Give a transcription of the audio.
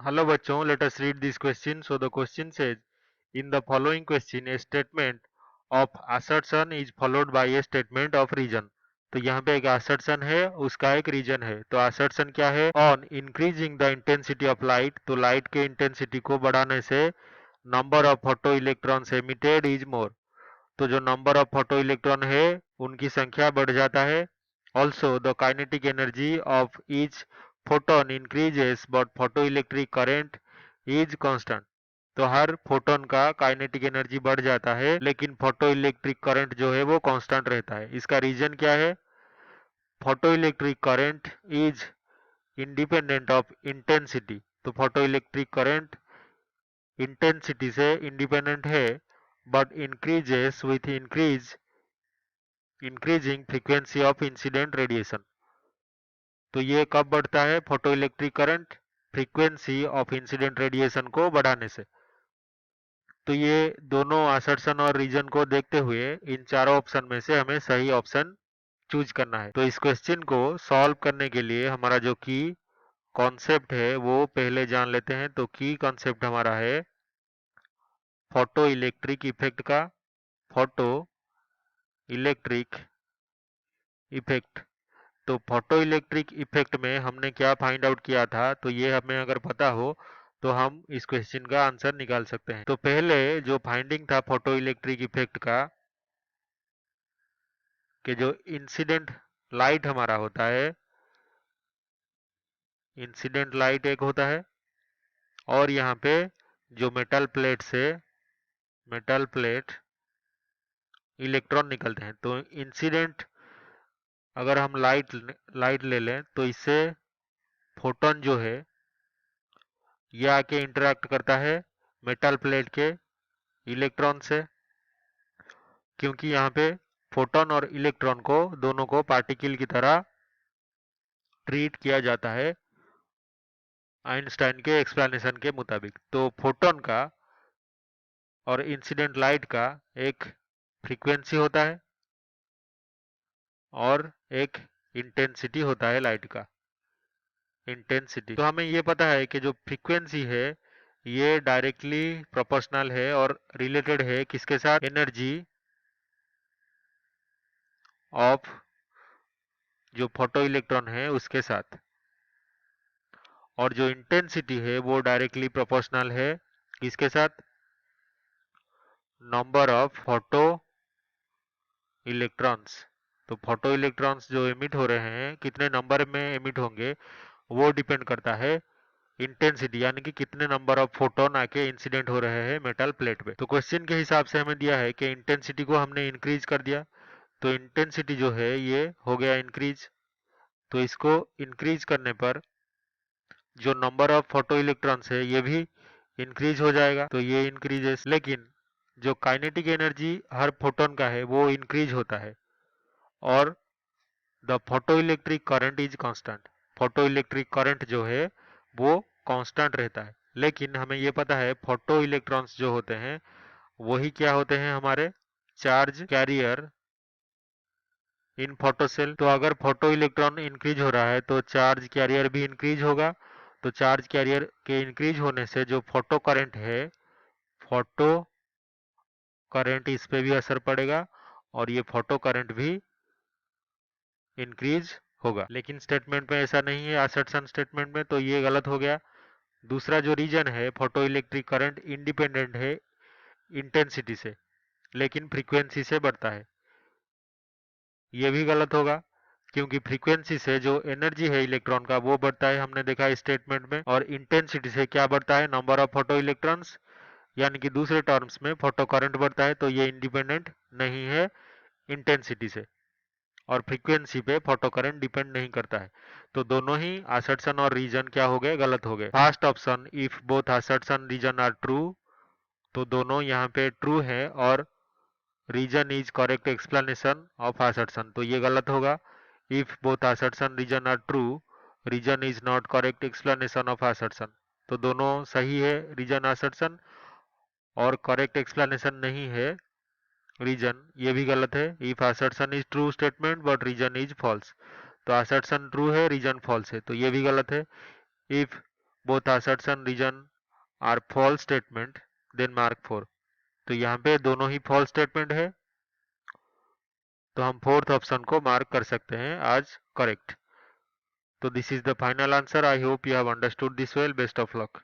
Hello बच्चों, let us read this question. So the question says, in the following question, a statement of assertion is followed by a statement of reason. तो यहाँ पे एक assertion है, उसका एक reason है. तो assertion क्या है? On increasing the intensity of light, तो light के intensity को बढ़ाने से number of photoelectrons emitted is more. तो जो number of photoelectron है, उनकी संख्या बढ़ जाता है. Also, the kinetic energy of each photon increases but photoelectric current is constant. तो हर फोटोन का काइनेटिक एनर्जी बढ़ जाता है लेकिन फोटो इलेक्ट्रिक करंट जो है वो कांस्टेंट रहता है. इसका रीजन क्या है? Photo electric current is independent of intensity. तो फोटो इलेक्ट्रिक करंट इंटेंसिटी से इंडिपेंडेंट है but increases with increasing frequency of incident radiation. तो ये कब बढ़ता है photo electric current? Frequency of incident radiation को बढ़ाने से. तो ये दोनों असर्शन और रीजन को देखते हुए इन चारों ऑप्शन में से हमें सही ऑप्शन चूज करना है. तो इस क्वेश्चन को सॉल्व करने के लिए हमारा जो की कॉन्सेप्ट है वो पहले जान लेते हैं. तो की कॉन्सेप्ट हमारा है फोटो इलेक्ट्रिक इफेक्ट का. Photo electric effect. तो फोटो इलेक्ट्रिक इफेक्ट में हमने क्या फाइंड आउट किया था, तो ये हमें अगर पता हो तो हम इस क्वेश्चन का आंसर निकाल सकते हैं. तो पहले जो फाइंडिंग था फोटो इलेक्ट्रिक इफेक्ट का, कि जो इंसिडेंट लाइट हमारा होता है, इंसिडेंट लाइट एक होता है और यहाँ पे जो मेटल प्लेट से मेटल प्लेट इलेक्ट्रॉन निकलते हैं. तो इंसिडेंट अगर हम लाइट ले लें तो इससे फोटोन जो है ये आके इंटरेक्ट करता है मेटल प्लेट के इलेक्ट्रॉन से, क्योंकि यहाँ पे फोटोन और इलेक्ट्रॉन को दोनों को पार्टिकल की तरह ट्रीट किया जाता है आइंस्टाइन के एक्सप्लेनेशन के मुताबिक. तो फोटोन का और इंसिडेंट लाइट का एक फ्रीक्वेंसी होता है और एक इंटेंसिटी होता है लाइट का. इंटेंसिटी तो हमें ये पता है कि जो फ्रीक्वेंसी है ये डायरेक्टली प्रोपोर्शनल है और रिलेटेड है किसके साथ? एनर्जी ऑफ जो फोटो इलेक्ट्रॉन है उसके साथ. और जो इंटेंसिटी है वो डायरेक्टली प्रोपोर्शनल है किसके साथ? Number of photo electrons. तो फोटो इलेक्ट्रॉन्स जो एमिट हो रहे हैं कितने नंबर में एमिट होंगे वो डिपेंड करता है इंटेंसिटी, यानी कि कितने नंबर ऑफ फोटोन आके इंसिडेंट हो रहे हैं मेटल प्लेट पे. तो क्वेश्चन के हिसाब से हमें दिया है कि इंटेंसिटी को हमने इंक्रीज कर दिया. तो इंटेंसिटी जो है ये हो गया इंक्रीज. तो इसको इंक्रीज करने पर जो नंबर ऑफ फोटो इलेक्ट्रॉन्स है ये भी इंक्रीज हो जाएगा. तो ये इंक्रीजेस, लेकिन जो काइनेटिक एनर्जी हर फोटोन का है वो इंक्रीज होता है और the photo electric current is constant. Photo electric current जो है वो कांस्टेंट रहता है. लेकिन हमें ये पता है फोटो इलेक्ट्रॉन्स जो होते हैं वही क्या होते हैं? हमारे charge carrier in photo cell. तो अगर फोटो इलेक्ट्रॉन इंक्रीज हो रहा है तो चार्ज कैरियर भी इंक्रीज होगा. तो चार्ज कैरियर के इंक्रीज होने से जो फोटो करंट है, फोटो करंट इस पे भी असर पड़ेगा और ये फोटो करंट भी इंक्रीज होगा. लेकिन स्टेटमेंट में ऐसा नहीं है, असर्शन स्टेटमेंट में, तो ये गलत हो गया. दूसरा जो रीजन है फोटो इलेक्ट्रिक करंट इंडिपेंडेंट है इंटेंसिटी से लेकिन फ्रीक्वेंसी से बढ़ता है, ये भी गलत होगा क्योंकि फ्रीक्वेंसी से जो एनर्जी है इलेक्ट्रॉन का वो बढ़ता है, हमने देखा स्टेटमेंट में. और इंटेंसिटी से क्या बढ़ता है? नंबर ऑफ फोटो इलेक्ट्रॉन्स, यानी कि दूसरे टर्म्स में फोटो करंट बढ़ता है. तो ये इंडिपेंडेंट नहीं है इंटेंसिटी से और फ्रीक्वेंसी पे फोटो करंट डिपेंड नहीं करता है. तो दोनों ही असर्शन और रीजन क्या हो गए? गलत हो गए. First option if both assertion reason are true, तो दोनों यहाँ पे ट्रू है और reason is correct explanation of assertion, तो ये गलत होगा. If both assertion reason are true, reason is not correct explanation of assertion, तो दोनों सही है रीजन असर्शन और करेक्ट एक्सप्लेनेशन नहीं है रीजन, ये भी गलत है. If assertion is true statement but reason is false, तो असर्शन ट्रू है रीजन फॉल्स है, तो ये भी गलत है. If both assertion region are false statement, then mark 4। तो यहाँ पे दोनों ही false statement है, तो हम फोर्थ ऑप्शन को मार्क कर सकते हैं आज करेक्ट। तो this is the final answer. I hope you have understood this well. Best of luck.